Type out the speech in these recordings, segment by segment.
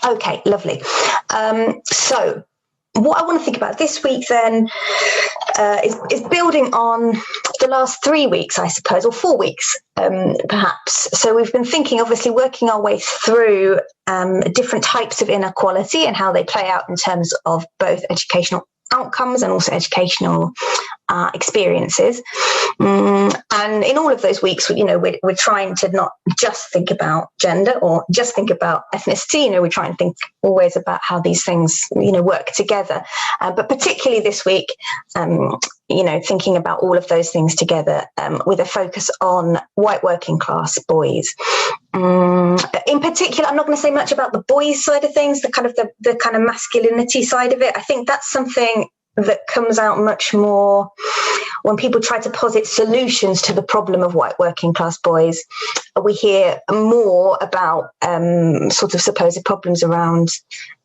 Okay, lovely. So what I want to think about this week then is building on the last 3 weeks, I suppose, or 4 weeks, perhaps. So we've been thinking, obviously, working our way through different types of inequality and how they play out in terms of both educational outcomes and also educational experiences. And in all of those weeks, we're trying to not just think about gender or just think about ethnicity. We try and think always about how these things, work together. But particularly this week, thinking about all of those things together with a focus on white working class boys. In particular, I'm not going to say much about the boys side of things, the kind of masculinity side of it. I think that's something that comes out much more when people try to posit solutions to the problem of white working class boys. We hear more about sort of supposed problems around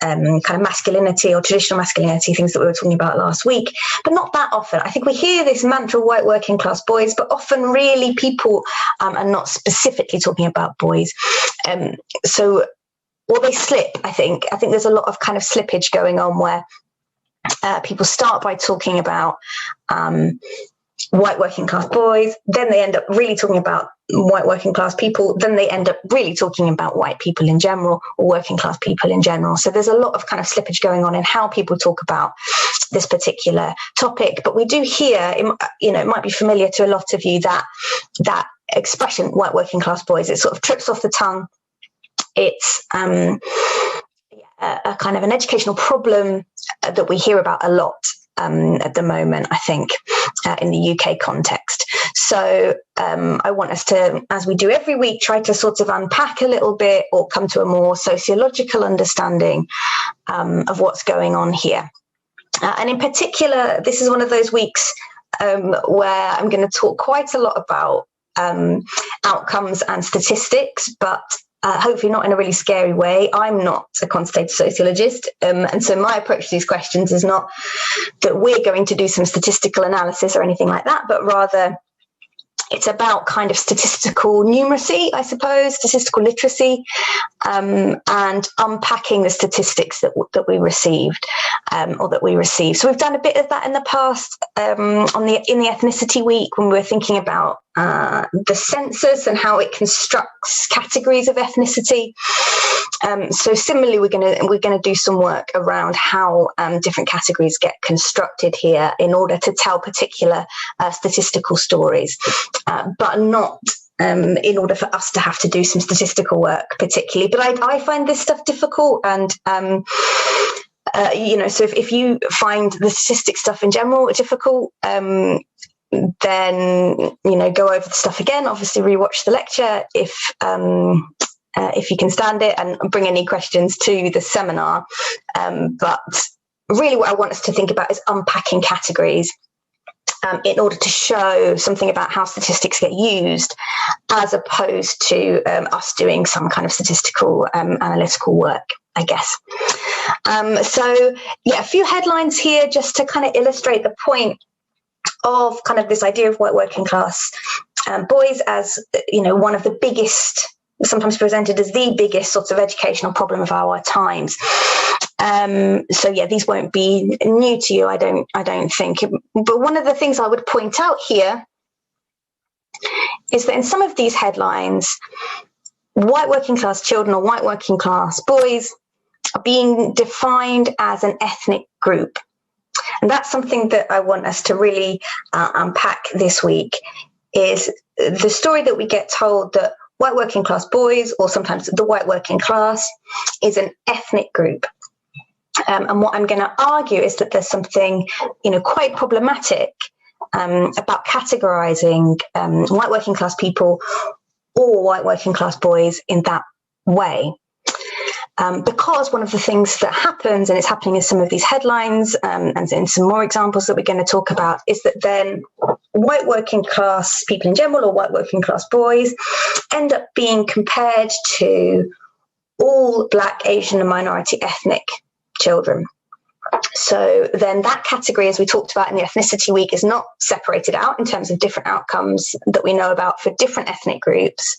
kind of masculinity or traditional masculinity, things that we were talking about last week, but not that often. I think we hear this mantra, white working class boys, but often really people are not specifically talking about boys. Or they slip, I think. I think there's a lot of kind of slippage going on where people start by talking about white working class boys, then they end up really talking about white working class people, then they end up really talking about white people in general or working class people in general. So there's a lot of kind of slippage going on in how people talk about this particular topic. But we do hear, it might be familiar to a lot of you, that expression, white working class boys, it sort of trips off the tongue. It's a kind of an educational problem that we hear about a lot at the moment, I think, in the UK context. So I want us to, as we do every week, try to sort of unpack a little bit or come to a more sociological understanding of what's going on here. And in particular, this is one of those weeks where I'm going to talk quite a lot about outcomes and statistics, but hopefully not in a really scary way. I'm not a quantitative sociologist, and so my approach to these questions is not that we're going to do some statistical analysis or anything like that, but rather it's about kind of statistical numeracy, I suppose, statistical literacy, and unpacking the statistics that we received or that we receive. So we've done a bit of that in the past in the Ethnicity Week when we were thinking about the census and how it constructs categories of ethnicity. So similarly, we're going to do some work around how different categories get constructed here in order to tell particular statistical stories, but not in order for us to have to do some statistical work particularly. But I find this stuff difficult, and so if you find the statistics stuff in general difficult, then go over the stuff again. Obviously, rewatch the lecture if you can stand it, and bring any questions to the seminar. But really what I want us to think about is unpacking categories in order to show something about how statistics get used, as opposed to us doing some kind of statistical analytical work, I guess. A few headlines here just to kind of illustrate the point of kind of this idea of white working class boys as, one of the biggest, sometimes presented as the biggest sort of educational problem of our times. These won't be new to you, I don't think. But one of the things I would point out here is that in some of these headlines, white working class children or white working class boys are being defined as an ethnic group. And that's something that I want us to really unpack this week, is the story that we get told that white working class boys, or sometimes the white working class, is an ethnic group. And what I'm going to argue is that there's something, quite problematic about categorizing white working class people or white working class boys in that way. Because one of the things that happens, and it's happening in some of these headlines and in some more examples that we're going to talk about, is that then white working class people in general, or white working class boys, end up being compared to all Black, Asian and minority ethnic children. So then that category, as we talked about in the Ethnicity Week, is not separated out in terms of different outcomes that we know about for different ethnic groups,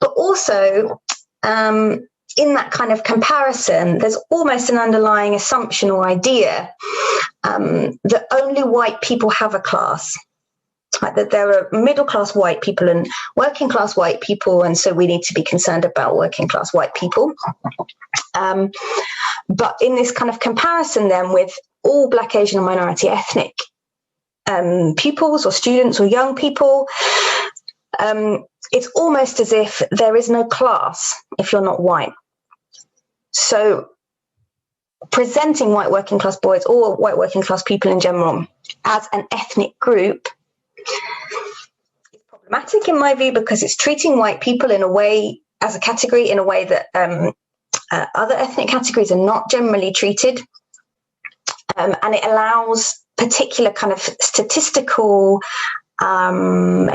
but also in that kind of comparison, there's almost an underlying assumption or idea that only white people have a class. Like that there are middle class white people and working class white people, and so we need to be concerned about working class white people. But in this kind of comparison then with all Black, Asian and minority ethnic pupils or students or young people, it's almost as if there is no class if you're not white. So presenting white working class boys or white working class people in general as an ethnic group is problematic in my view, because it's treating white people in a way, as a category, in a way that other ethnic categories are not generally treated. And it allows particular kind of statistical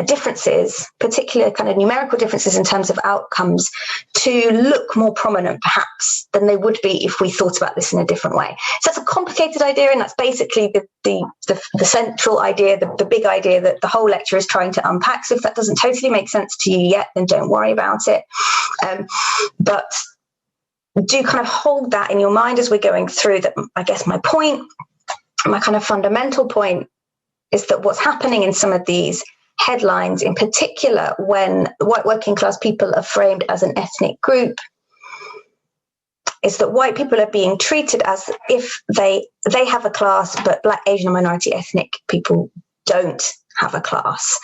differences, particular kind of numerical differences in terms of outcomes, to look more prominent perhaps than they would be if we thought about this in a different way. So that's a complicated idea, and that's basically the central idea, the big idea that the whole lecture is trying to unpack. So if that doesn't totally make sense to you yet, then don't worry about it. But do kind of hold that in your mind as we're going through that. I guess my kind of fundamental point is that what's happening in some of these headlines, in particular when white working class people are framed as an ethnic group, is that white people are being treated as if they have a class, but Black, Asian and minority ethnic people don't have a class.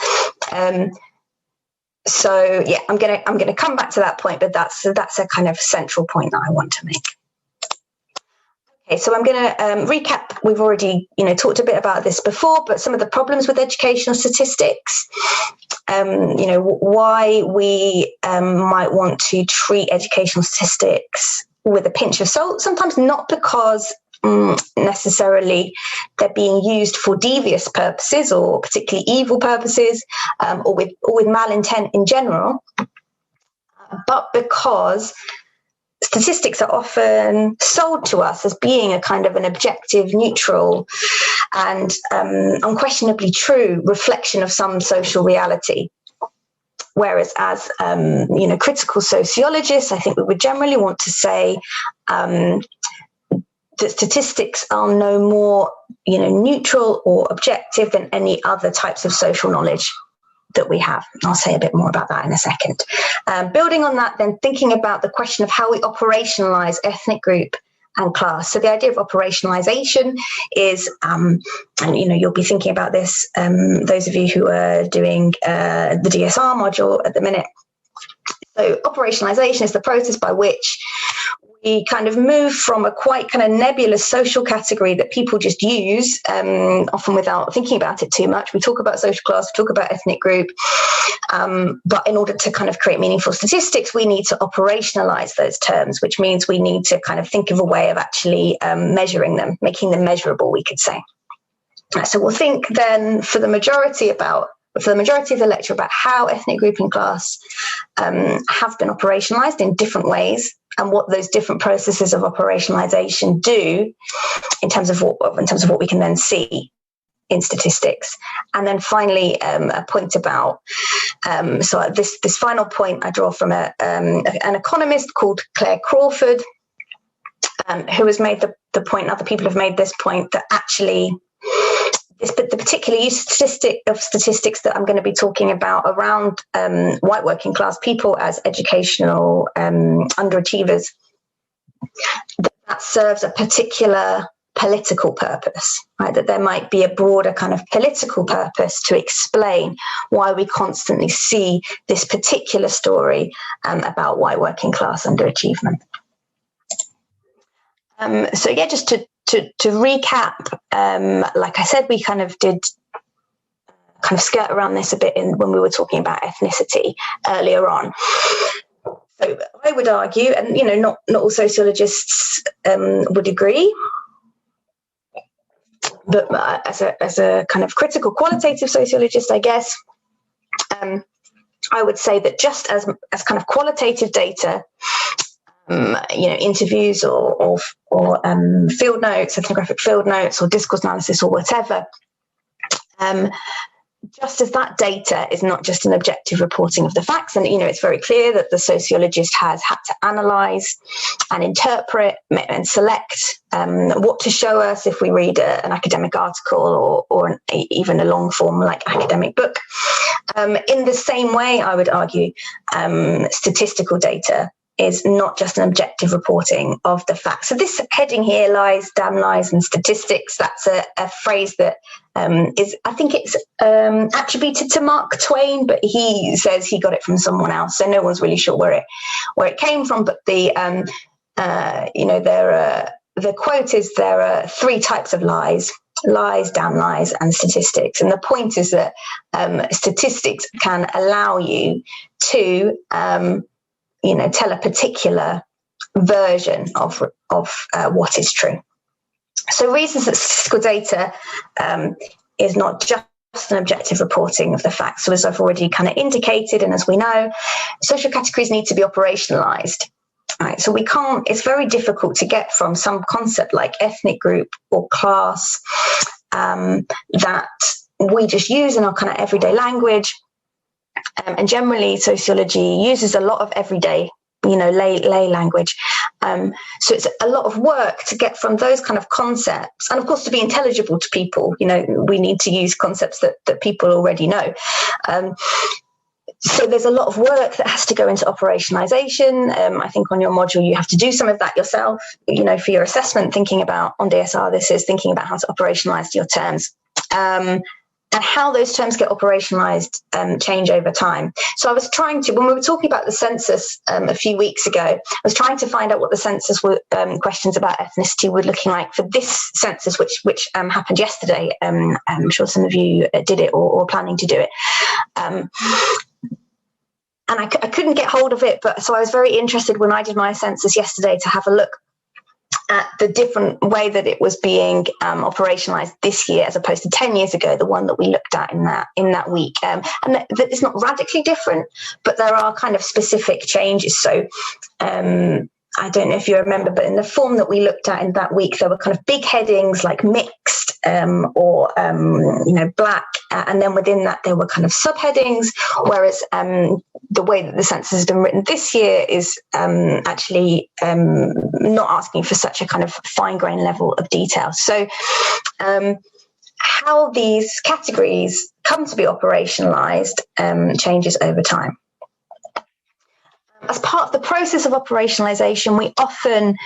So yeah, I'm gonna come back to that point, but that's a kind of central point that I want to make. Okay, so I'm going to recap. We've already, talked a bit about this before, but some of the problems with educational statistics, why we might want to treat educational statistics with a pinch of salt, sometimes not because necessarily they're being used for devious purposes or particularly evil purposes, or with malintent in general, but because statistics are often sold to us as being a kind of an objective, neutral, and unquestionably true reflection of some social reality. Whereas as, critical sociologists, I think we would generally want to say that statistics are no more, neutral or objective than any other types of social knowledge that we have. I'll say a bit more about that in a second. Building on that, then thinking about the question of how we operationalize ethnic group and class. So the idea of operationalization is, and you'll be thinking about this, those of you who are doing the DSR module at the minute. So operationalization is the process by which we kind of move from a quite kind of nebulous social category that people just use, often without thinking about it too much. We talk about social class, we talk about ethnic group, but in order to kind of create meaningful statistics, we need to operationalize those terms, which means we need to kind of think of a way of actually measuring them, making them measurable, we could say. So we'll think then for the majority of the lecture about how ethnic group and class have been operationalized in different ways, and what those different processes of operationalization do in terms of what we can then see in statistics. And then finally, a point about, so this final point I draw from an economist called Claire Crawford, who has made the point, other people have made this point, that actually the particular use of statistics that I'm going to be talking about around white working class people as educational underachievers, that serves a particular political purpose, right? That there might be a broader kind of political purpose to explain why we constantly see this particular story about white working class underachievement. So yeah, just to recap, like I said, we kind of skirt around this a bit when we were talking about ethnicity earlier on. So I would argue, and not all sociologists would agree, but as a kind of critical qualitative sociologist, I guess, I would say that just as kind of qualitative data, interviews or field notes, ethnographic field notes, or discourse analysis, or whatever, just as that data is not just an objective reporting of the facts, and it's very clear that the sociologist has had to analyse and interpret and select what to show us if we read an academic article or even a long form like academic book. In the same way, I would argue, statistical data is not just an objective reporting of the facts. So this heading here, lies, damn lies, and statistics, that's a phrase that is, I think it's attributed to Mark Twain, but he says he got it from someone else, so no one's really sure where it came from. But the quote is, there are three types of lies: lies, damn lies, and statistics. And the point is that statistics can allow you to tell a particular version of what is true. So reasons that statistical data is not just an objective reporting of the facts. So as I've already kind of indicated, and as we know, social categories need to be operationalized. Right, so it's very difficult to get from some concept like ethnic group or class that we just use in our kind of everyday language. And generally, sociology uses a lot of everyday, lay language. So it's a lot of work to get from those kind of concepts. And of course, to be intelligible to people, we need to use concepts that people already know. So there's a lot of work that has to go into operationalization. I think on your module, you have to do some of that yourself, for your assessment, thinking about, on DSR, this is thinking about how to operationalize your terms. And how those terms get operationalized change over time. So I was trying to, when we were talking about the census a few weeks ago, I was trying to find out what the census questions about ethnicity were looking like for this census, which happened yesterday. I'm sure some of you did it or are planning to do it. And I couldn't get hold of it, so I was very interested when I did my census yesterday to have a look at the different way that it was being operationalized this year as opposed to 10 years ago, the one that we looked at in that week. And it's not radically different, but there are kind of specific changes. So I don't know if you remember, but in the form that we looked at in that week, there were kind of big headings like mixed or black. And then within that, there were kind of subheadings, whereas the way that the census has been written this year is actually not asking for such a kind of fine-grained level of detail. So how these categories come to be operationalized changes over time. As part of the process of operationalization, we often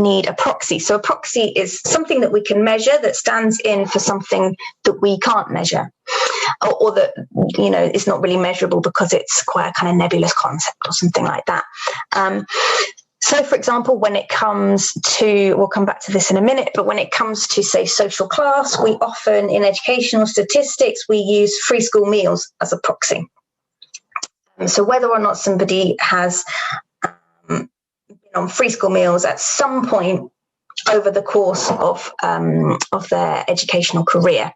need a proxy. So a proxy is something that we can measure that stands in for something that we can't measure, or that, is not really measurable because it's quite a kind of nebulous concept or something like that. So, for example, when it comes to, we'll come back to this in a minute, but when it comes to, say, social class, we often, in educational statistics, we use free school meals as a proxy. So whether or not somebody has been on free school meals at some point over the course of their educational career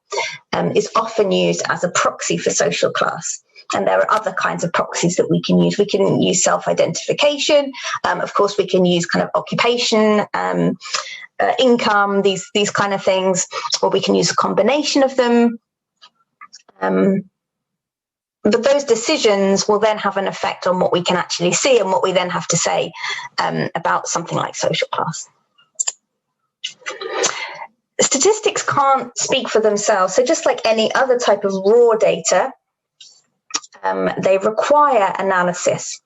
is often used as a proxy for social class. And there are other kinds of proxies that we can use. We can use self-identification. Of course, we can use kind of occupation, income, these kind of things, or we can use a combination of them. But those decisions will then have an effect on what we can actually see and what we then have to say about something like social class. Statistics can't speak for themselves. So just like any other type of raw data, they require analysis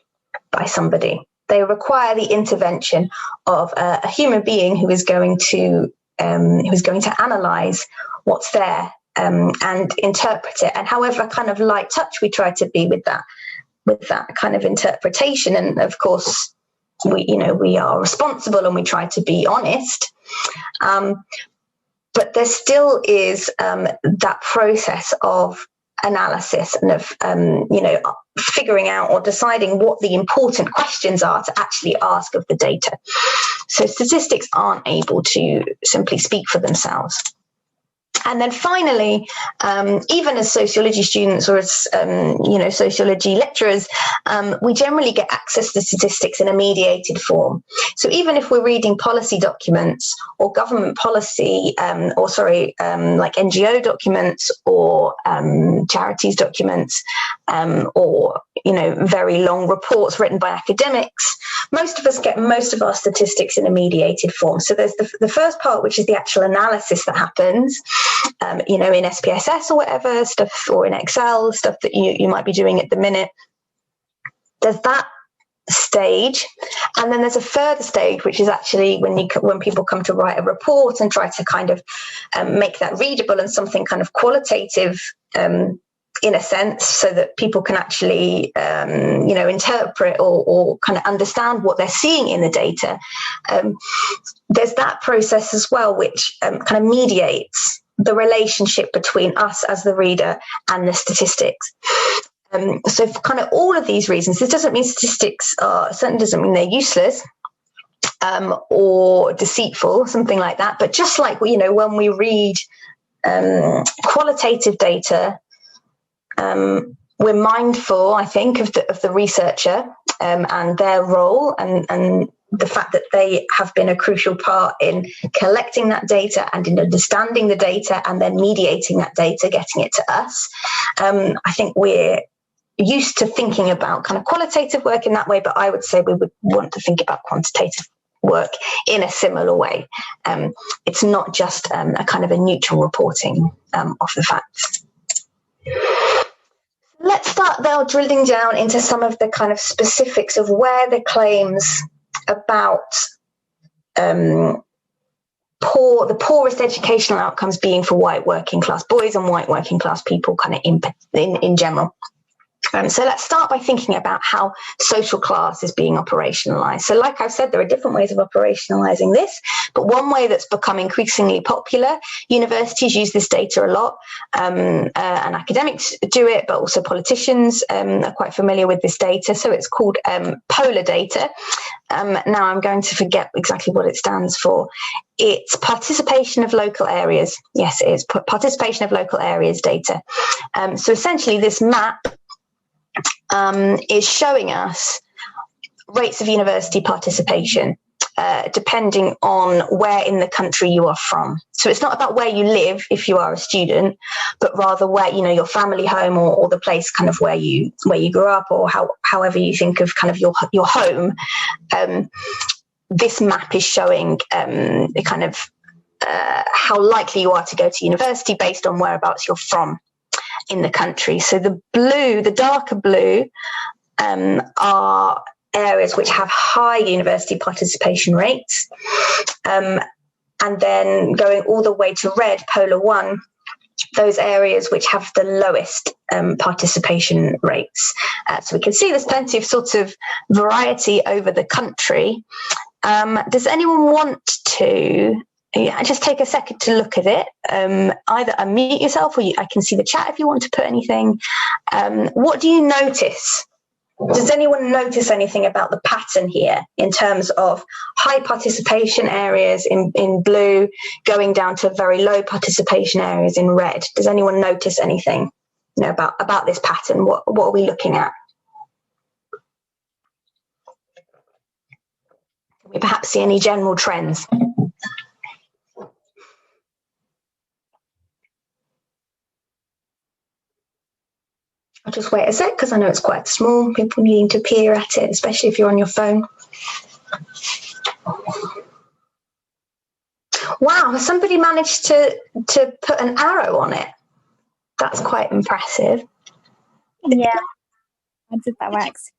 by somebody. They require the intervention of a human being who is going to analyze what's there. And interpret it, and however kind of light touch we try to be with that kind of interpretation, and of course we are responsible and we try to be honest, but there still is that process of analysis and of figuring out or deciding what the important questions are to actually ask of the data. So statistics aren't able to simply speak for themselves. And then finally, even as sociology students or as, sociology lecturers, we generally get access to statistics in a mediated form. So even if we're reading policy documents or government policy, like NGO documents or charities documents, or, very long reports written by academics, most of us get most of our statistics in a mediated form. So there's the first part, which is the actual analysis that happens, in SPSS or whatever stuff, or in Excel, stuff that you might be doing at the minute. There's that stage, and then there's a further stage, which is actually when people come to write a report and try to kind of make that readable and something kind of qualitative, in a sense, so that people can actually, interpret or kind of understand what they're seeing in the data. There's that process as well, which kind of mediates the relationship between us as the reader and the statistics. So for kind of all of these reasons, this doesn't mean statistics certainly doesn't mean they're useless or deceitful, something like that. But just like, when we read qualitative data, we're mindful, I think, of the researcher and their role and the fact that they have been a crucial part in collecting that data and in understanding the data and then mediating that data, getting it to us. I think we're used to thinking about kind of qualitative work in that way, but I would say we would want to think about quantitative work in a similar way. It's not just a kind of a neutral reporting of the facts. Let's start now drilling down into some of the kind of specifics of where the claims about the poorest educational outcomes being for white working class boys and white working class people kind of in general. So let's start by thinking about how social class is being operationalized. So like I've said, there are different ways of operationalizing this, but one way that's become increasingly popular, universities use this data a lot, and academics do it, but also politicians are quite familiar with this data. So it's called POLAR data. Now I'm going to forget exactly what it stands for. It's participation of local areas. Yes, it is participation of local areas data. So essentially this map is showing us rates of university participation depending on where in the country you are from. So it's not about where you live if you are a student, but rather where, your family home or the place kind of where you grew up, or however you think of kind of your home. This map is showing kind of how likely you are to go to university based on whereabouts you're from in the country. So the darker blue are areas which have high university participation rates, and then going all the way to red, POLAR 1, those areas which have the lowest participation rates. So we can see there's plenty of sort of variety over the country. Does anyone want to just take a second to look at it? Either unmute yourself, or I can see the chat if you want to put anything. What do you notice? Does anyone notice anything about the pattern here in terms of high participation areas in blue going down to very low participation areas in red? Does anyone notice anything about this pattern? What are we looking at? Can we perhaps see any general trends? I'll just wait a sec because I know it's quite small. People needing to peer at it, especially if you're on your phone. Wow, somebody managed to put an arrow on it. That's quite impressive. Yeah, I did that wax.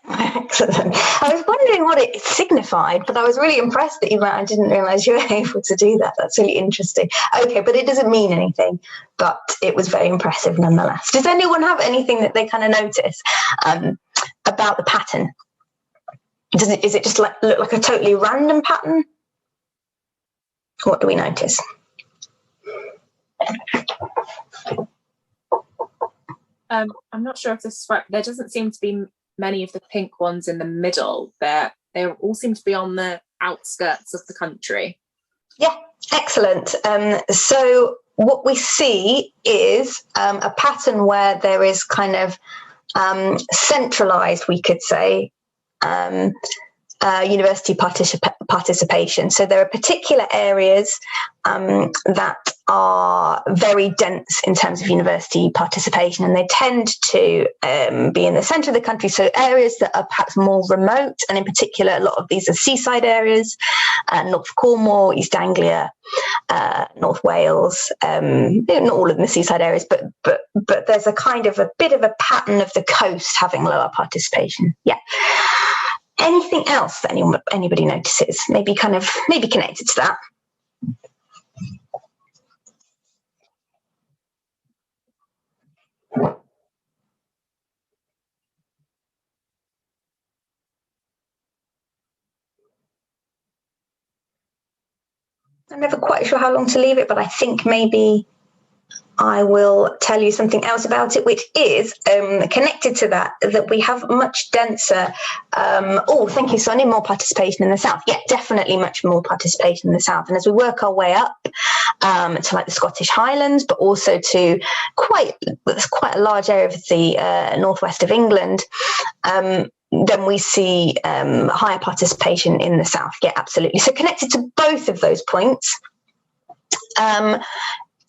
Excellent. I was wondering what it signified, but I was really impressed that I didn't realise you were able to do that. That's really interesting. Okay, but it doesn't mean anything, but it was very impressive nonetheless. Does anyone have anything that they kind of notice about the pattern? Is it just look like a totally random pattern? What do we notice? I'm not sure if this is right. There doesn't seem to be many of the pink ones in the middle. They all seem to be on the outskirts of the country. Yeah, excellent. So what we see is a pattern where there is kind of centralized, we could say, university participation. So there are particular areas that are very dense in terms of university participation, and they tend to be in the centre of the country. So areas that are perhaps more remote, and in particular, a lot of these are seaside areas, North Cornwall, East Anglia, North Wales, not all of the seaside areas, but there's a kind of a bit of a pattern of the coast having lower participation. Yeah. Anything else that anybody notices? Maybe connected to that. I'm never quite sure how long to leave it, but I think maybe I will tell you something else about it, which is connected to that we have much denser, thank you, Sonia, more participation in the south. Yeah, definitely much more participation in the south. And as we work our way up to like the Scottish Highlands, but also to quite a large area of the northwest of England, then we see higher participation in the south. Yeah, absolutely. So connected to both of those points.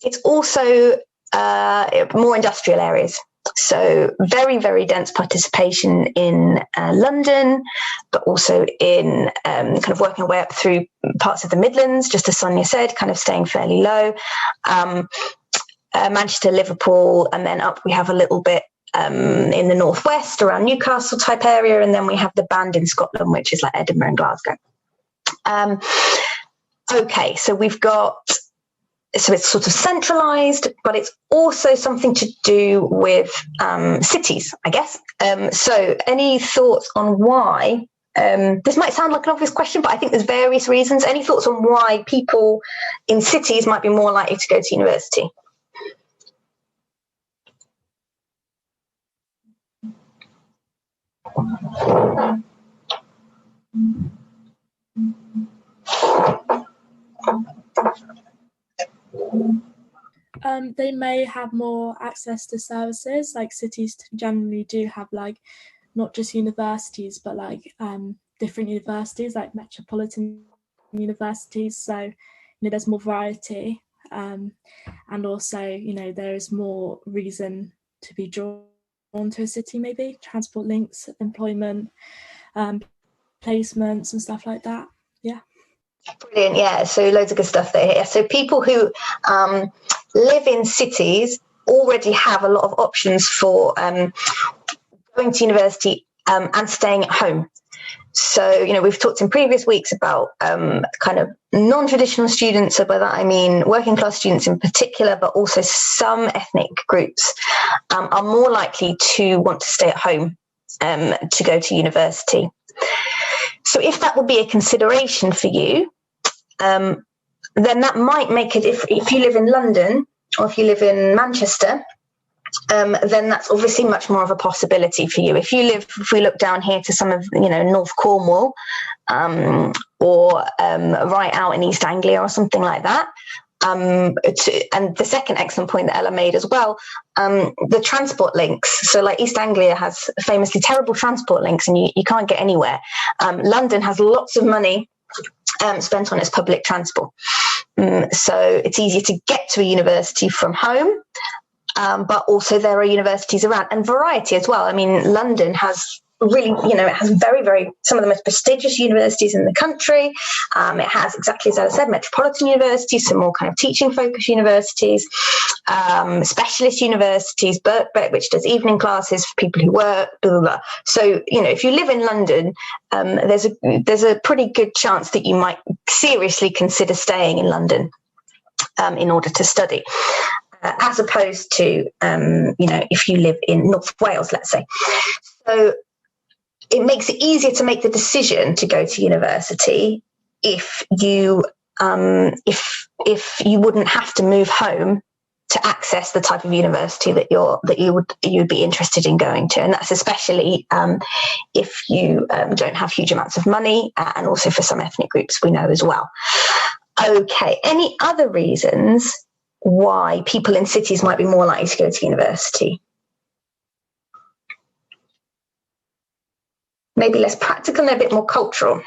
It's also more industrial areas. So very, very dense participation in London, but also in kind of working our way up through parts of the Midlands, just as Sonia said, kind of staying fairly low. Manchester, Liverpool, and then up we have a little bit in the northwest around Newcastle type area, and then we have the band in Scotland, which is like Edinburgh and Glasgow. Okay, so we've got, so it's sort of centralized, but it's also something to do with cities, I guess. So any thoughts on why, this might sound like an obvious question, but I think there's various reasons. Any thoughts on why people in cities might be more likely to go to university? They may have more access to services. Like cities generally do have like not just universities, but like different universities, like metropolitan universities. So there's more variety, and also there is more reason to be drawn to a city. Maybe transport links, employment, placements, and stuff like that. Yeah. Brilliant. Yeah, so loads of good stuff there. Yeah. So people who live in cities already have a lot of options for going to university and staying at home. So, we've talked in previous weeks about kind of non-traditional students, so by that I mean working class students in particular, but also some ethnic groups are more likely to want to stay at home to go to university. So if that would be a consideration for you, then that might make it, if you live in London or if you live in Manchester, then that's obviously much more of a possibility for you. If we look down here to some of, North Cornwall, or right out in East Anglia or something like that. And the second excellent point that Ella made as well, the transport links. So like East Anglia has famously terrible transport links and you can't get anywhere. London has lots of money spent on its public transport. So it's easier to get to a university from home. But also there are universities around, and variety as well. I mean, London has really, it has very, very, some of the most prestigious universities in the country. It has, exactly as I said, metropolitan universities, some more kind of teaching focused universities, specialist universities, Birkbeck, which does evening classes for people who work, blah, blah, blah. So, if you live in London, there's a pretty good chance that you might seriously consider staying in London in order to study. As opposed to, if you live in North Wales, let's say. So it makes it easier to make the decision to go to university if you wouldn't have to move home to access the type of university that you'd be interested in going to, and that's especially if you don't have huge amounts of money, and also for some ethnic groups we know as well. Okay, any other reasons why people in cities might be more likely to go to university? Maybe less practical and a bit more cultural.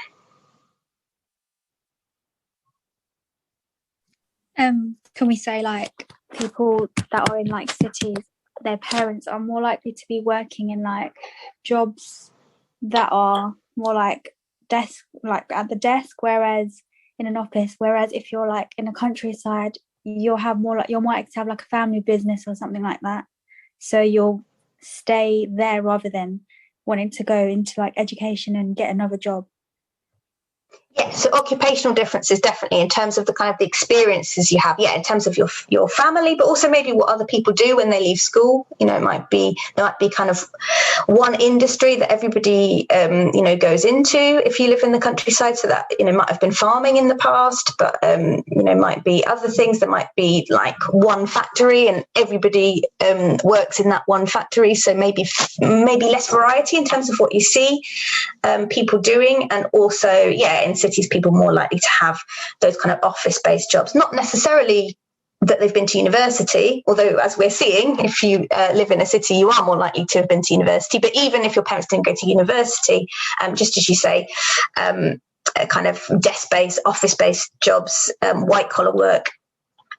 Can we say like people that are in like cities, their parents are more likely to be working in like jobs that are more like desk, like at the desk, whereas in an office, whereas if you're like in a countryside, you'll have more like, you might have like a family business or something like that, so you'll stay there rather than wanting to go into like education and get another job. Yeah, so occupational differences definitely in terms of the kind of the experiences you have. Yeah, in terms of your family, but also maybe what other people do when they leave school. You know, there might be kind of one industry that everybody goes into if you live in the countryside. So that might have been farming in the past, but might be other things. There might be like one factory and everybody works in that one factory. So maybe less variety in terms of what you see people doing, and also in cities, people more likely to have those kind of office-based jobs, not necessarily that they've been to university, although as we're seeing, if you live in a city, you are more likely to have been to university. But even if your parents didn't go to university, just as you say, kind of desk-based, office-based jobs, white-collar work,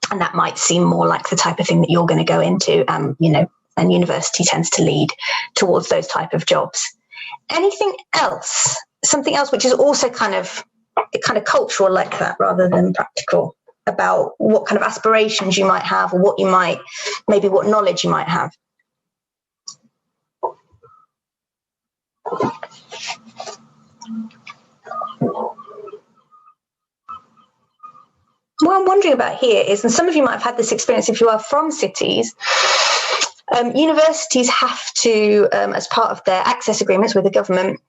and that might seem more like the type of thing that you're going to go into, and university tends to lead towards those type of jobs. Anything else? Something else which is also kind of cultural like that rather than practical, about what kind of aspirations you might have, or what knowledge you might have. What I'm wondering about here is, and some of you might have had this experience if you are from cities, universities have to, as part of their access agreements with the government,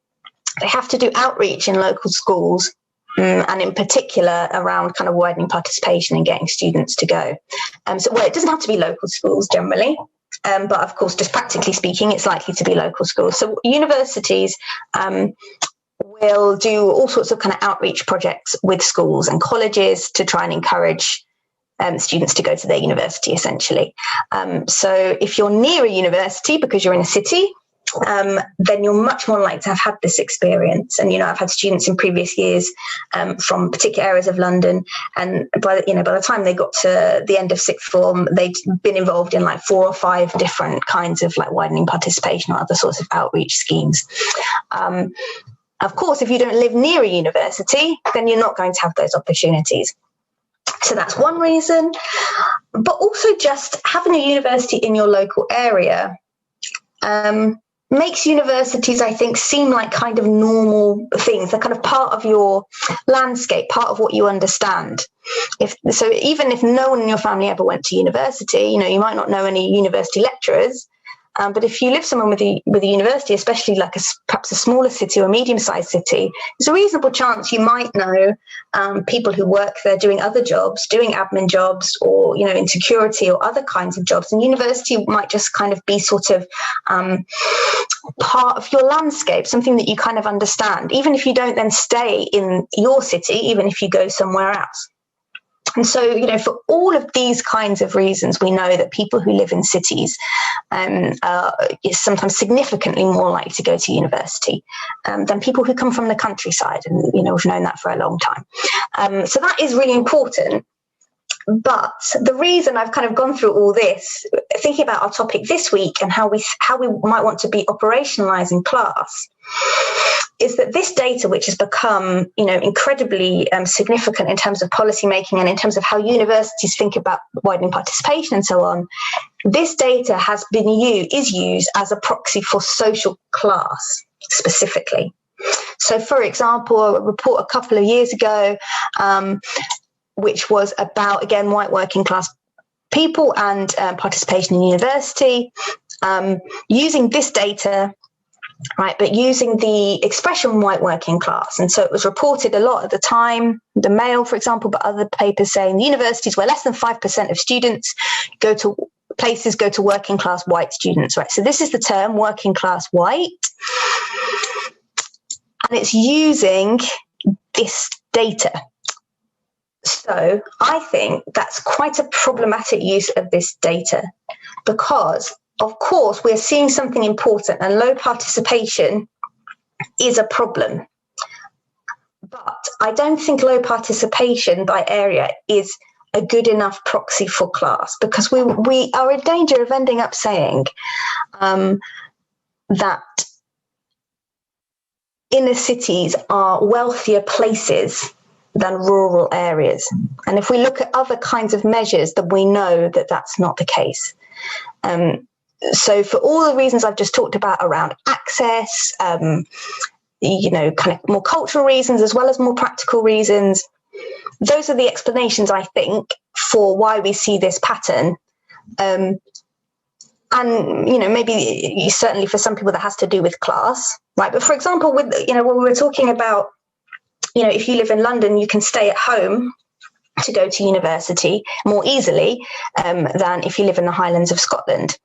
they have to do outreach in local schools, and in particular around kind of widening participation and getting students to go. It doesn't have to be local schools generally, but of course, just practically speaking, it's likely to be local schools. So universities will do all sorts of kind of outreach projects with schools and colleges to try and encourage students to go to their university, essentially. So if you're near a university because you're in a city, then you're much more likely to have had this experience. And, I've had students in previous years from particular areas of London, and by the time they got to the end of sixth form, they'd been involved in like 4 or 5 different kinds of like widening participation or other sorts of outreach schemes. Of course, if you don't live near a university, then you're not going to have those opportunities. So that's one reason. But also just having a university in your local area makes universities, I think, seem like kind of normal things. They're kind of part of your landscape, part of what you understand. Even if no one in your family ever went to university, you might not know any university lecturers. But if you live somewhere with a university, especially like perhaps a smaller city or a medium-sized city, there's a reasonable chance you might know people who work there doing other jobs, doing admin jobs, or in security or other kinds of jobs. And university might just kind of be sort of part of your landscape, something that you kind of understand, even if you don't then stay in your city, even if you go somewhere else. And so, for all of these kinds of reasons, we know that people who live in cities is sometimes significantly more likely to go to university than people who come from the countryside. And, we've known that for a long time. So that is really important. But the reason I've kind of gone through all this, thinking about our topic this week and how we might want to be operationalizing class, is that this data, which has become, incredibly significant in terms of policy making and in terms of how universities think about widening participation and so on, this data is used as a proxy for social class specifically. So, for example, a report a couple of years ago, which was about, again, white working class people and participation in university, using this data, right, but using the expression white working class. And so it was reported a lot at the time, the Mail, for example, but other papers saying the universities where less than 5% of students go to working class white students, right? So this is the term working class white. And it's using this data. So I think that's quite a problematic use of this data, because of course we're seeing something important, and low participation is a problem. But I don't think low participation by area is a good enough proxy for class, because we are in danger of ending up saying that inner cities are wealthier places than rural areas. And if we look at other kinds of measures, then we know that that's not the case. So for all the reasons I've just talked about around access, you know, kind of more cultural reasons as well as more practical reasons, those are the explanations, I think, for why we see this pattern. And, you know, maybe certainly for some people that has to do with class, right? But for example, with, you know, when we were talking about, you know, if you live in London, you can stay at home to go to university more easily than if you live in the Highlands of Scotland.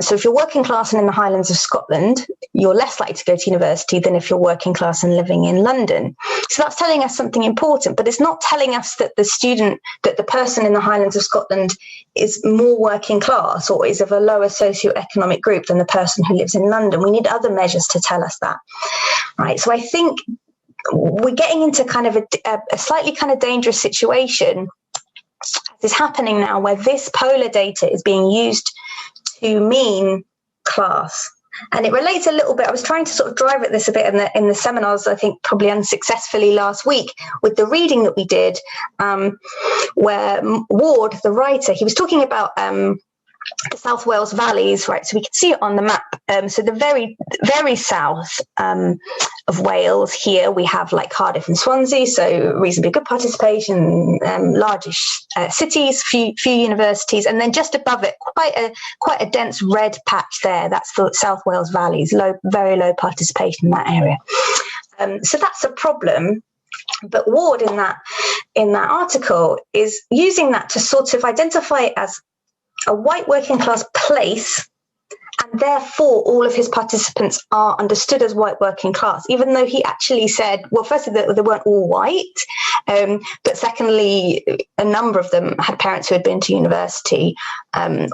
So if you're working class and in the Highlands of Scotland, you're less likely to go to university than if you're working class and living in London. So that's telling us something important, but it's not telling us that the person in the Highlands of Scotland is more working class or is of a lower socioeconomic group than the person who lives in London. We need other measures to tell us that, right? So I think we're getting into kind of a slightly kind of dangerous situation is happening now, where this polar data is being used to mean class. And it relates a little bit, I was trying to sort of drive at this a bit in the seminars, I think probably unsuccessfully last week, with the reading that we did, where Ward, the writer, he was talking about the South Wales valleys, right? So we can see it on the map. So the very, very south of Wales here, we have like Cardiff and Swansea, so reasonably good participation, largish cities, few universities, and then just above it, quite a dense red patch there. That's the South Wales valleys, very low participation in that area. So that's a problem. But Ward in that article is using that to sort of identify it as a white working class place, and therefore all of his participants are understood as white working class, even though he actually said, well, firstly, that they weren't all white, but secondly, a number of them had parents who had been to university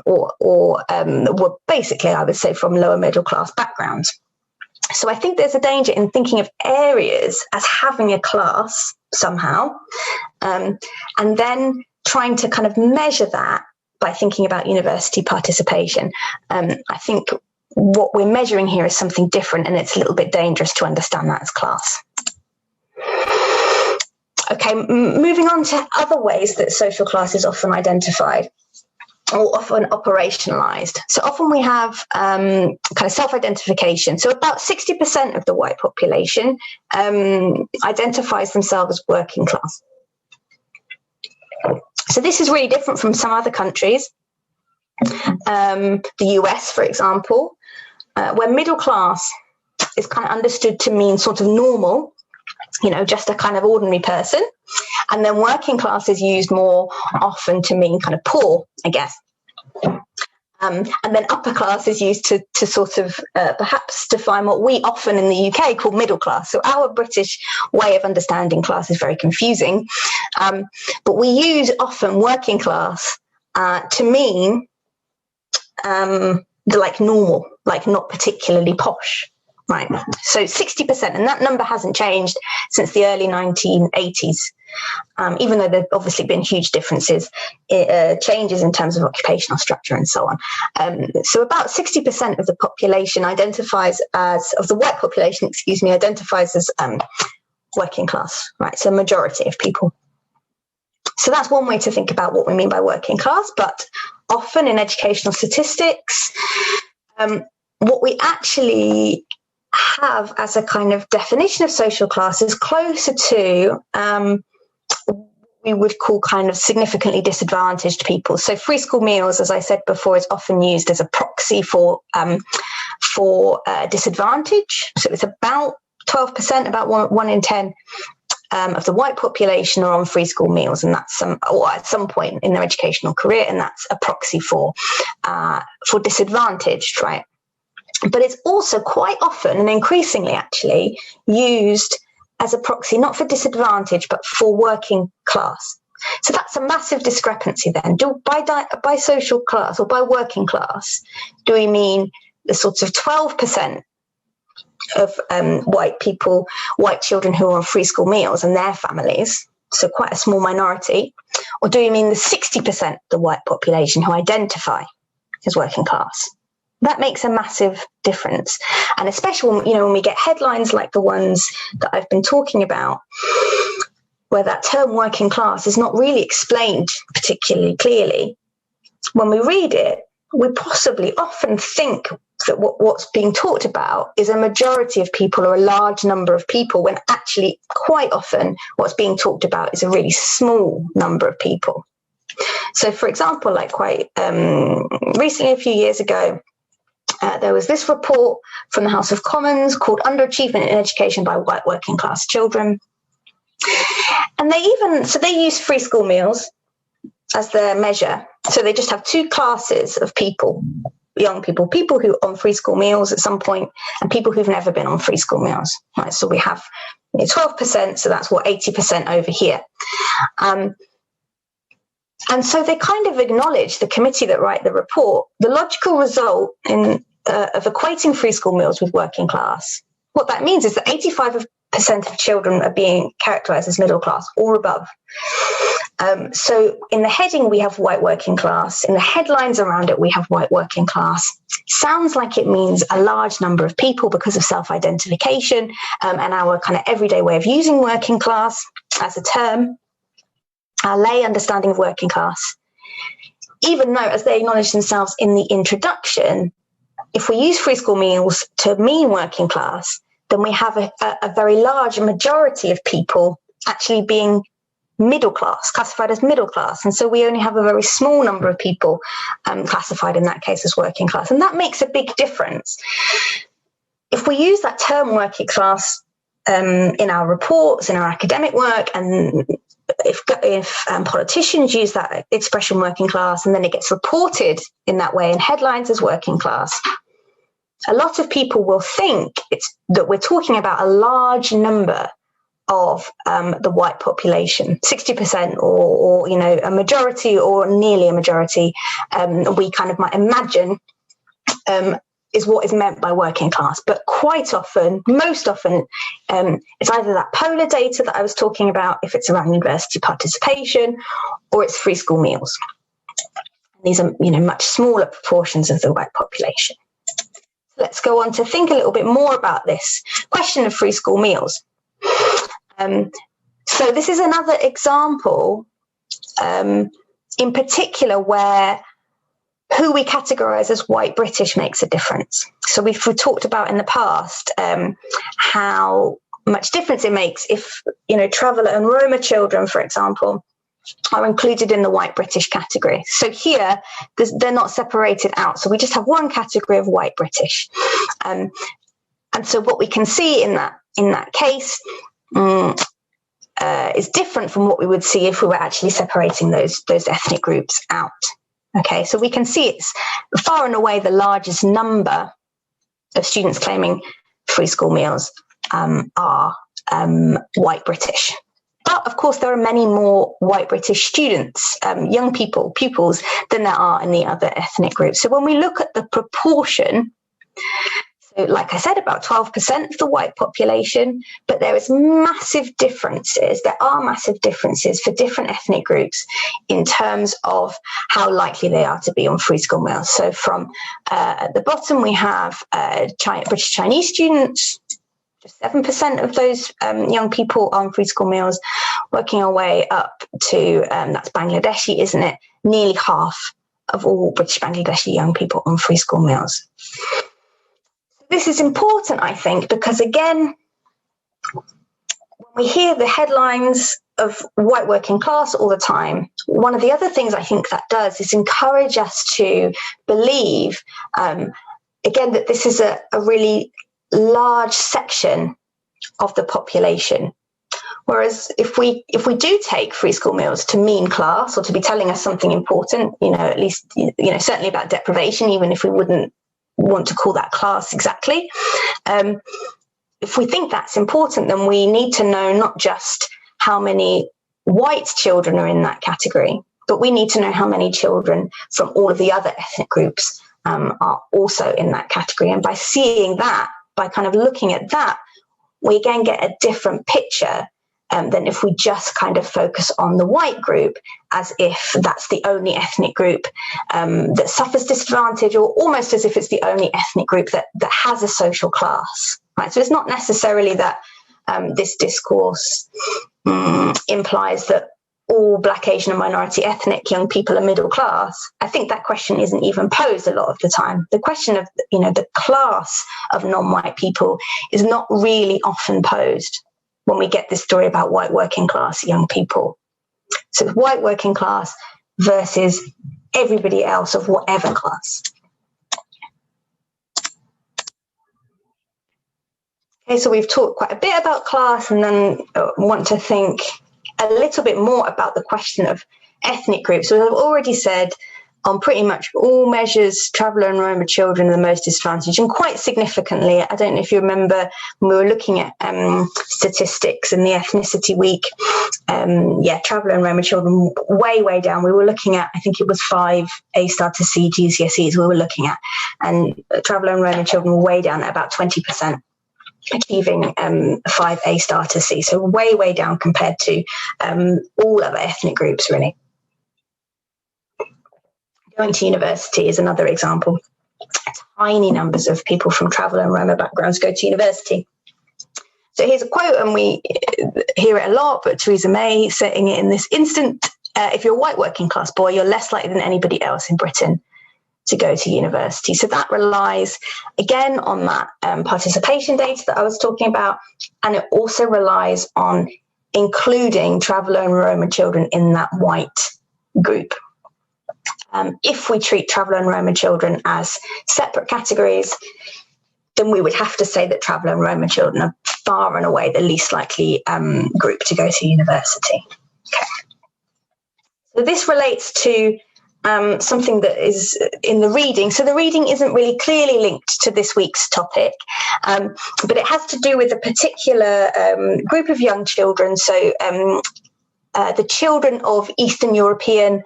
or were basically, I would say, from lower middle class backgrounds. So I think there's a danger in thinking of areas as having a class somehow, and then trying to kind of measure that by thinking about university participation. I think what we're measuring here is something different, and it's a little bit dangerous to understand that as class. Okay, moving on to other ways that social class is often identified or often operationalized. So often we have kind of self-identification. So about 60% of the white population identifies themselves as working class. So this is really different from some other countries, the US, for example, where middle class is kind of understood to mean sort of normal, you know, just a kind of ordinary person. And then working class is used more often to mean kind of poor, I guess. And then upper class is used to sort of perhaps define what we often in the UK call middle class. So our British way of understanding class is very confusing. But we use often working class to mean like normal, like not particularly posh. Right. So 60%, and that number hasn't changed since the early 1980s, even though there've obviously been huge differences, changes in terms of occupational structure and so on. So about 60% of the population of the white population, identifies as working class, right? So majority of people. So that's one way to think about what we mean by working class, but often in educational statistics, what we actually have as a kind of definition of social class is closer to we would call kind of significantly disadvantaged people. So free school meals, as I said before, is often used as a proxy for disadvantage. So it's about 12%, about 1 in 10 of the white population are on free school meals, and that's at some point in their educational career, and that's a proxy for disadvantaged, right? But it's also quite often and increasingly actually used as a proxy, not for disadvantage, but for working class. So that's a massive discrepancy then. By social class or by working class, do we mean the sorts of 12% of white people, white children who are on free school meals and their families, so quite a small minority, or do we mean the 60% of the white population who identify as working class? That makes a massive difference. And especially when we get headlines like the ones that I've been talking about, where that term working class is not really explained particularly clearly, when we read it, we possibly often think that what's being talked about is a majority of people or a large number of people, when actually quite often what's being talked about is a really small number of people. So, for example, like quite recently, a few years ago, there was this report from the House of Commons called Underachievement in Education by White Working Class Children. And they use free school meals as their measure. So they just have two classes of people, young people who are on free school meals at some point, and people who've never been on free school meals. Right? So we have 12%, so that's 80% over here. And so they kind of acknowledge, the committee that write the report, the logical result of equating free school meals with working class. What that means is that 85% of children are being characterized as middle class or above. So in the heading, we have white working class. In the headlines around it, we have white working class. Sounds like it means a large number of people because of self-identification and our kind of everyday way of using working class as a term, our lay understanding of working class. Even though, as they acknowledge themselves in the introduction, if we use free school meals to mean working class, then we have a very large majority of people actually being middle class, classified as middle class. And so we only have a very small number of people classified in that case as working class. And that makes a big difference. If we use that term working class in our reports, in our academic work, and if politicians use that expression working class and then it gets reported in that way in headlines as working class, a lot of people will think that we're talking about a large number of the white population, 60% or a majority or nearly a majority, we kind of might imagine is what is meant by working class. But quite often, most often, it's either that polar data that I was talking about, if it's around university participation, or it's free school meals. These are much smaller proportions of the white population. Let's go on to think a little bit more about this question of free school meals. So this is another example, in particular, where who we categorize as white British makes a difference. So we've talked about in the past how much difference it makes if, traveller and Roma children, for example, are included in the white British category. So here, they're not separated out. So we just have one category of white British. And so what we can see in that case is different from what we would see if we were actually separating those ethnic groups out. Okay, so we can see it's far and away the largest number of students claiming free school meals are white British. But of course, there are many more white British students, young pupils, than there are in the other ethnic groups. So when we look at the proportion, so like I said, about 12% of the white population, but there is massive differences. There are massive differences for different ethnic groups in terms of how likely they are to be on free school meals. So from at the bottom, we have British Chinese students. Just 7% of those young people on free school meals, working our way up to, that's Bangladeshi, isn't it? Nearly half of all British Bangladeshi young people on free school meals. This is important, I think, because again, when we hear the headlines of white working class all the time, one of the other things I think that does is encourage us to believe, again, that this is a really large section of the population. Whereas if we do take free school meals to mean class or to be telling us something important, at least, certainly about deprivation, even if we wouldn't want to call that class exactly. if we think that's important, then we need to know not just how many white children are in that category, but we need to know how many children from all of the other ethnic groups are also in that category. And by seeing that, by kind of looking at that, we again get a different picture than if we just kind of focus on the white group as if that's the only ethnic group that suffers disadvantage, or almost as if it's the only ethnic group that has a social class, right? So it's not necessarily that this discourse implies that all Black, Asian and minority ethnic young people are middle class. I think that question isn't even posed a lot of the time. The question of, the class of non-white people is not really often posed when we get this story about white working class young people. So it's white working class versus everybody else of whatever class. Okay, so we've talked quite a bit about class, and then want to think a little bit more about the question of ethnic groups. So as I've already said, on pretty much all measures, traveller and Roma children are the most disadvantaged, and quite significantly. I don't know if you remember when we were looking at statistics in the Ethnicity Week. Traveller and Roma children way down. We were looking at, I think it was 5 A-star to C GCSEs we were looking at, and traveller and Roma children were way down at about 20%. Achieving 5 A-star to C, so way down compared to all other ethnic groups, really. Going to university is another example. Tiny numbers of people from traveller and Roma backgrounds go to university. So here's a quote, and we hear it a lot, but Theresa May saying it in this instant: if you're a white working class boy, you're less likely than anybody else in Britain to go to university. So that relies again on that participation data that I was talking about, and it also relies on including traveller and Roma children in that white group. If we treat traveller and Roma children as separate categories, then we would have to say that traveller and Roma children are far and away the least likely group to go to university. Okay. So this relates to something that is in the reading. So the reading isn't really clearly linked to this week's topic, but it has to do with a particular group of young children. So the children of Eastern European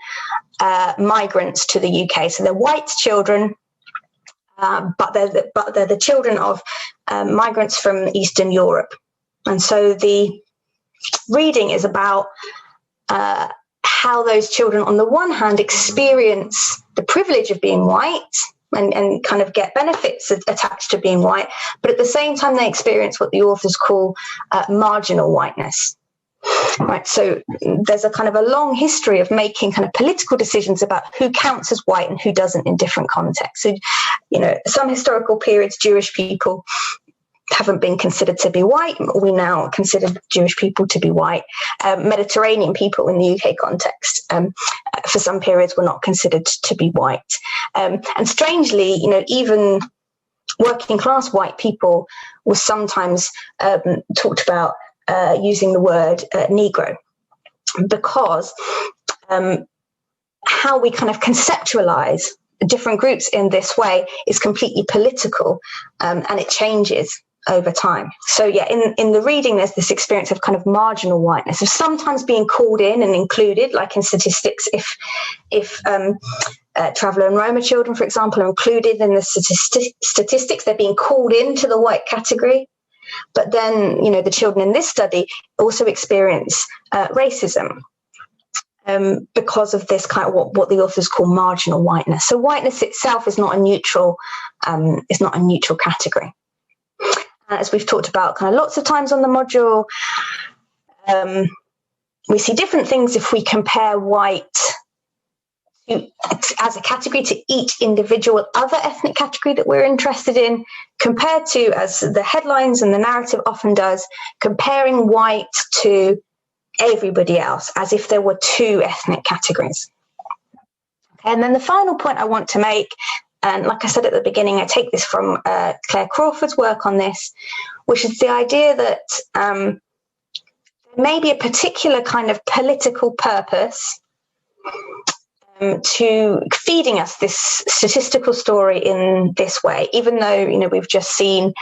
migrants to the UK. So they're white children, but they're the children of migrants from Eastern Europe. And so the reading is about how those children, on the one hand, experience the privilege of being white and kind of get benefits attached to being white, but at the same time they experience what the authors call marginal whiteness. Right, so there's a kind of a long history of making kind of political decisions about who counts as white and who doesn't in different contexts. So, some historical periods, Jewish people haven't been considered to be white. We now consider Jewish people to be white. Mediterranean people in the UK context, for some periods, were not considered to be white. And strangely, even working class white people were sometimes talked about using the word Negro, because how we kind of conceptualize different groups in this way is completely political, and it changes over time. So in the reading, there's this experience of kind of marginal whiteness, of sometimes being called in and included, like in statistics, if traveller and Roma children, for example, are included in the statistics, they're being called into the white category. But then, the children in this study also experience racism because of this kind of what the authors call marginal whiteness. So whiteness itself is not a neutral category. As we've talked about kind of lots of times on the module, we see different things if we compare white as a category to each individual other ethnic category that we're interested in, compared to, as the headlines and the narrative often does, comparing white to everybody else, as if there were 2 ethnic categories. Okay, and then the final point I want to make, and like I said at the beginning, I take this from Claire Crawford's work on this, which is the idea that there may be a particular kind of political purpose to feeding us this statistical story in this way, even though we've just seen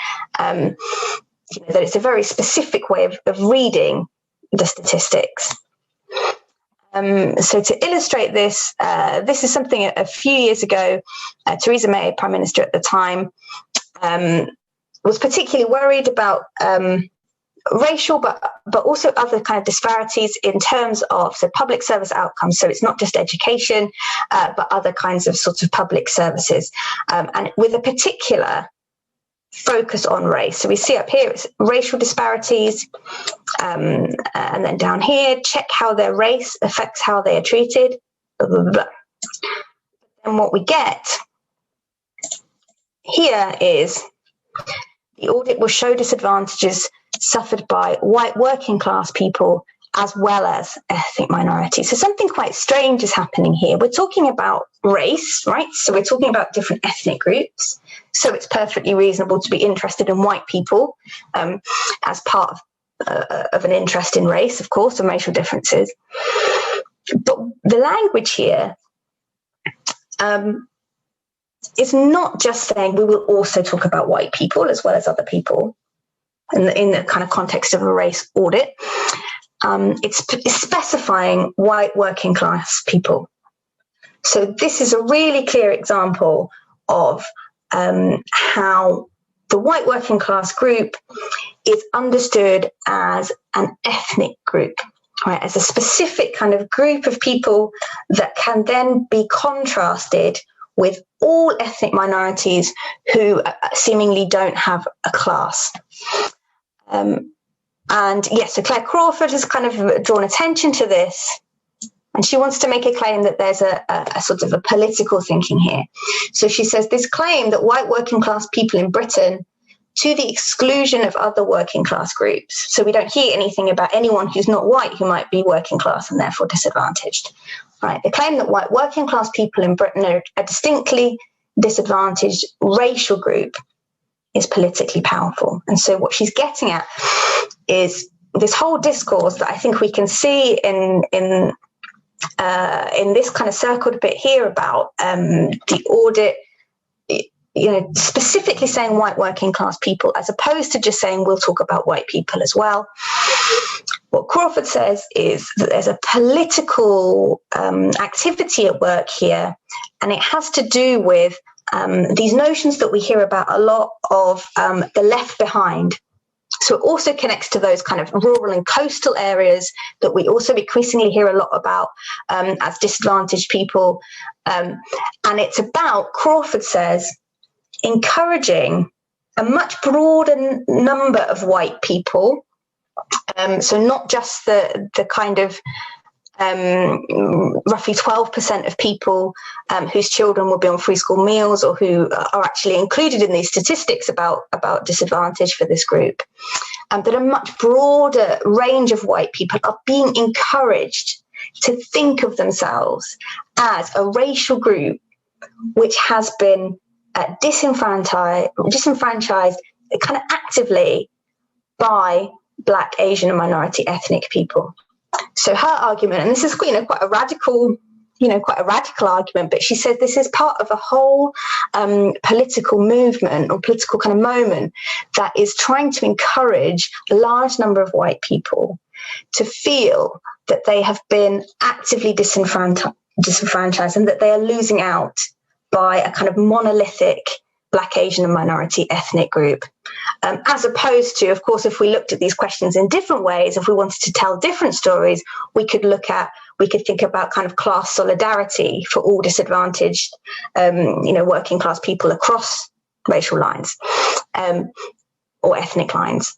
that it's a very specific way of reading the statistics. So to illustrate this, this is something a few years ago, Theresa May, Prime Minister at the time, was particularly worried about racial, but also other kind of disparities in terms of public service outcomes. So it's not just education, but other kinds of sorts of public services, and with a particular focus on race. So we see up here it's racial disparities, and then down here, check how their race affects how they are treated. Blah, blah, blah. And what we get here is the audit will show disadvantages suffered by white working class people as well as ethnic minorities. So something quite strange is happening here. We're talking about race, right? So we're talking about different ethnic groups. So it's perfectly reasonable to be interested in white people as part of an interest in race, of course, and racial differences. But the language here is not just saying we will also talk about white people as well as other people in the kind of context of a race audit. It's specifying white working class people. So this is a really clear example of how the white working class group is understood as an ethnic group, right? As a specific kind of group of people that can then be contrasted with all ethnic minorities who seemingly don't have a class. And yes, so Claire Crawford has kind of drawn attention to this, and she wants to make a claim that there's a sort of a political thinking here. So she says this claim that white working class people in Britain, to the exclusion of other working class groups, so we don't hear anything about anyone who's not white who might be working class and therefore disadvantaged, right? The claim that white working class people in Britain are a distinctly disadvantaged racial group is politically powerful. And so what she's getting at is this whole discourse that I think we can see in this kind of circled bit here about the audit, specifically saying white working class people, as opposed to just saying we'll talk about white people as well. What Crawford says is that there's a political activity at work here, and it has to do with these notions that we hear about a lot of the left behind. So it also connects to those kind of rural and coastal areas that we also increasingly hear a lot about as disadvantaged people. And it's about, Crawford says, encouraging a much broader number of white people. So not just the kind of roughly 12% of people whose children will be on free school meals or who are actually included in these statistics about disadvantage for this group, that a much broader range of white people are being encouraged to think of themselves as a racial group which has been disenfranchised kind of actively by Black, Asian and minority ethnic people. So her argument, and this is quite a radical argument, but she says this is part of a whole political movement or political kind of moment that is trying to encourage a large number of white people to feel that they have been actively disenfranchised and that they are losing out by a kind of monolithic Black, Asian and minority ethnic group. As opposed to, of course, if we looked at these questions in different ways, if we wanted to tell different stories, we could think about kind of class solidarity for all disadvantaged, working class people across racial lines or ethnic lines.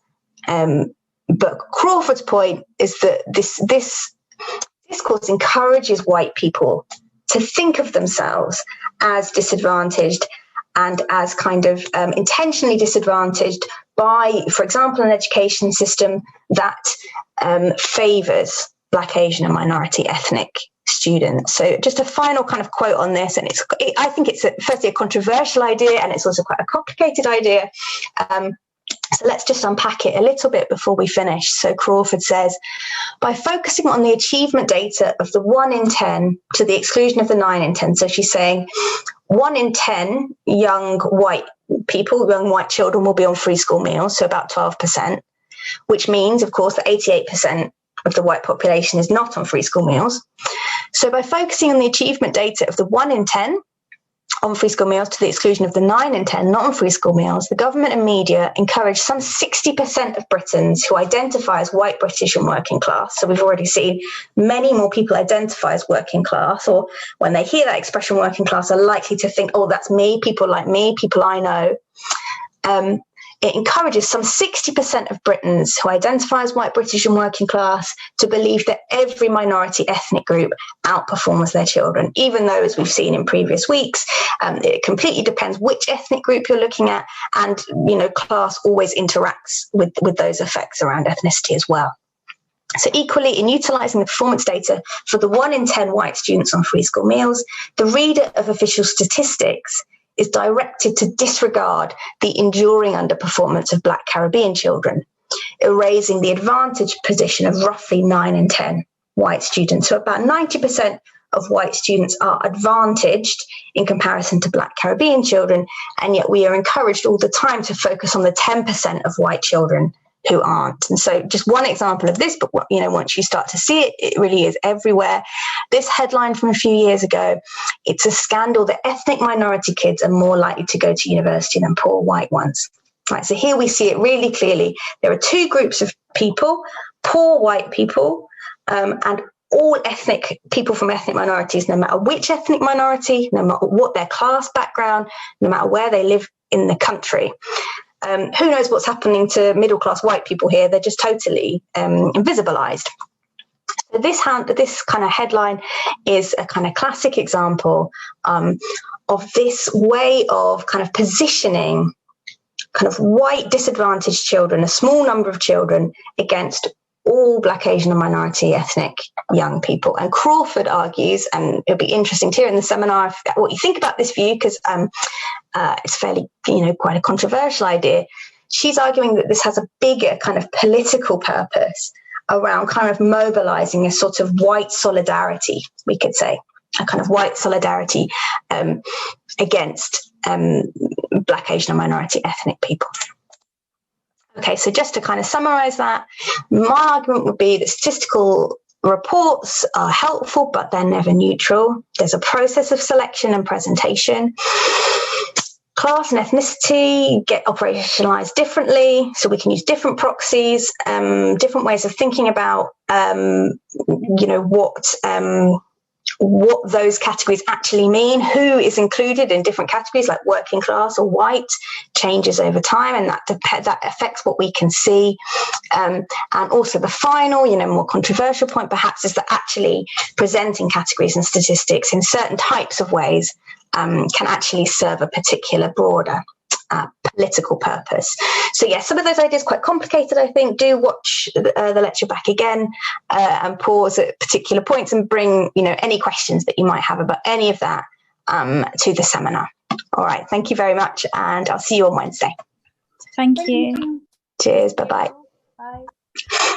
But Crawford's point is that this discourse encourages white people to think of themselves as disadvantaged and as kind of intentionally disadvantaged by, for example, an education system that favours Black, Asian and minority ethnic students. So just a final kind of quote on this, and I think it's firstly a controversial idea and it's also quite a complicated idea. So let's just unpack it a little bit before we finish. So Crawford says, by focusing on the achievement data of the 1 in 10 to the exclusion of the 9 in 10. So she's saying 1 in 10 young white people, young white children will be on free school meals, so about 12%, which means, of course, that 88% of the white population is not on free school meals. So by focusing on the achievement data of the 1 in 10 on free school meals to the exclusion of the 9 in 10 not on free school meals, the government and media encourage some 60% of Britons who identify as white, British and working class. So we've already seen many more people identify as working class, or when they hear that expression working class are likely to think, oh, that's me, people like me, people I know. It encourages some 60% of Britons who identify as white, British and working class to believe that every minority ethnic group outperforms their children, even though, as we've seen in previous weeks, it completely depends which ethnic group you're looking at, and, you know, class always interacts with those effects around ethnicity as well. So equally, in utilising the performance data for the 1 in 10 white students on free school meals, the reader of official statistics is directed to disregard the enduring underperformance of Black Caribbean children, erasing the advantaged position of roughly 9 in 10 white students. So about 90% of white students are advantaged in comparison to Black Caribbean children, and yet we are encouraged all the time to focus on the 10% of white children who aren't. And so just one example of this, but you know, once you start to see it, it really is everywhere. This headline from a few years ago, it's a scandal that ethnic minority kids are more likely to go to university than poor white ones. Right, so here we see it really clearly. There are two groups of people, poor white people, and all ethnic people from ethnic minorities, no matter which ethnic minority, no matter what their class background, no matter where they live in the country. Who knows what's happening to middle-class white people here? They're just totally invisibilized. So this kind of headline is a kind of classic example of this way of kind of positioning kind of white disadvantaged children, a small number of children, against all Black, Asian and minority ethnic young people. And Crawford argues, and it'll be interesting to hear in the seminar what you think about this view, because it's fairly, you know, quite a controversial idea. She's arguing that this has a bigger kind of political purpose around kind of mobilizing a sort of white solidarity, we could say, a kind of white solidarity against Black, Asian and minority ethnic people. Okay, so just to kind of summarize that, my argument would be that statistical reports are helpful, but they're never neutral. There's a process of selection and presentation. Class and ethnicity get operationalized differently, so we can use different proxies, different ways of thinking about, you know, what those categories actually mean, who is included in different categories like working class or white, changes over time, and that affects what we can see. And also the final, you know, more controversial point perhaps is that actually presenting categories and statistics in certain types of ways can actually serve a particular broader political purpose. So yes, some of those ideas are quite complicated, I think. Do watch the lecture back again and pause at particular points and bring, you know, any questions that you might have about any of that to the seminar. All right, thank you very much, and I'll see you on Wednesday. Thank you. Cheers, bye-bye. Bye.